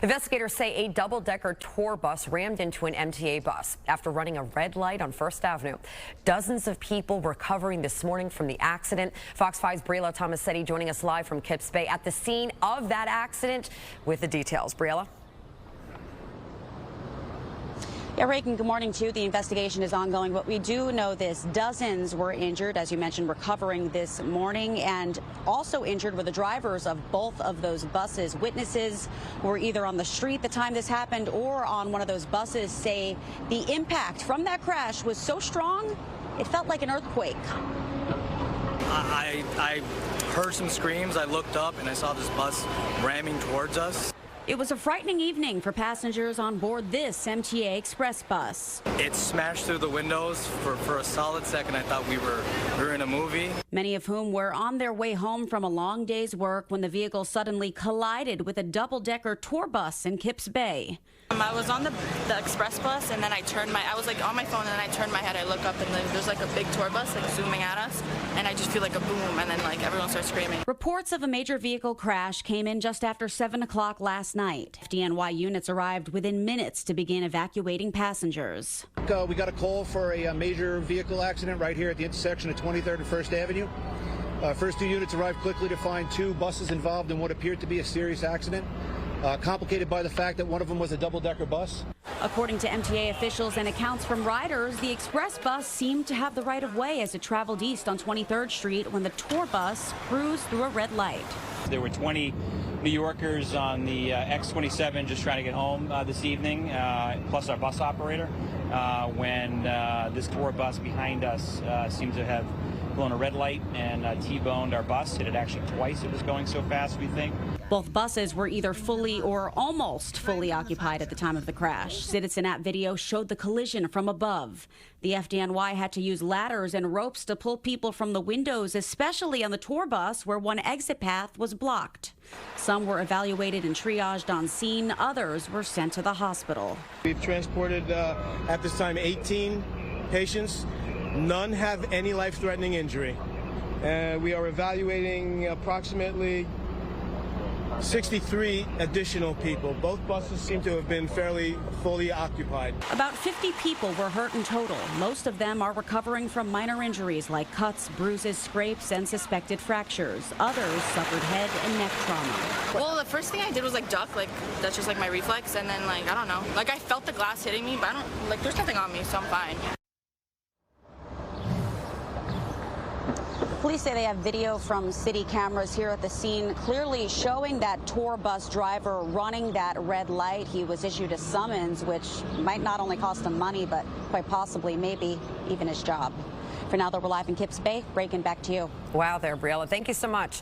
Investigators say a double-decker tour bus rammed into an MTA bus after running a red light on First Avenue. Dozens of people recovering this morning from the accident. Fox 5's Briella Tomassetti joining us live from Kips Bay at the scene of that accident with the details. Briella? Yeah, Reagan, good morning to you. The investigation is ongoing, but we do know this. Dozens were injured, as you mentioned, recovering this morning, and also injured were the drivers of both of those buses. Witnesses were either on the street the time this happened or on one of those buses say the impact from that crash was so strong, it felt like an earthquake. I heard some screams. I looked up and I saw this bus ramming towards us. It was a frightening evening for passengers on board this MTA express bus. It smashed through the windows. For a solid second, I thought we were in a movie. Many of whom were on their way home from a long day's work when the vehicle suddenly collided with a double-decker tour bus in Kips Bay. I was on the express bus, and then I was like on my phone, and then I turned my head, I look up, and then there's like a big tour bus like zooming at us, and I just feel like a boom, and then like everyone starts screaming. Reports of a major vehicle crash came in just after 7 o'clock last night. NY units arrived within minutes to begin evacuating passengers. We got a call for a major vehicle accident right here at the intersection of 23rd and 1st Avenue. First two units arrived quickly to find two buses involved in what appeared to be a serious accident, complicated by the fact that one of them was a double-decker bus. According to MTA officials and accounts from riders, the express bus seemed to have the right of way as it traveled east on 23rd Street when the tour bus cruised through a red light. There were 20 New Yorkers on the X27 just trying to get home this evening, plus our bus operator, when this tour bus behind us seemed to have blown a red light and T-boned our bus. Hit it actually twice. It was going so fast, we think. Both buses were either fully or almost fully occupied at the time of the crash. Citizen app video showed the collision from above. The FDNY had to use ladders and ropes to pull people from the windows, especially on the tour bus where one exit path was blocked. Some were evaluated and triaged on scene. Others were sent to the hospital. We've transported at this time 18 patients. None have any life-threatening injury. We are evaluating approximately 63 additional people. Both buses seem to have been fairly fully occupied. About 50 people were hurt in total. Most of them are recovering from minor injuries like cuts, bruises, scrapes, and suspected fractures. Others suffered head and neck trauma. Well, the first thing I did was like duck, like that's just like my reflex, and then like I don't know, like I felt the glass hitting me, but I don't like there's nothing on me, so I'm fine. Police say they have video from city cameras here at the scene clearly showing that tour bus driver running that red light. He was issued a summons, which might not only cost him money, but quite possibly maybe even his job. For now, though, we're live in Kips Bay. Reagan, back to you. Wow there, Briella. Thank you so much.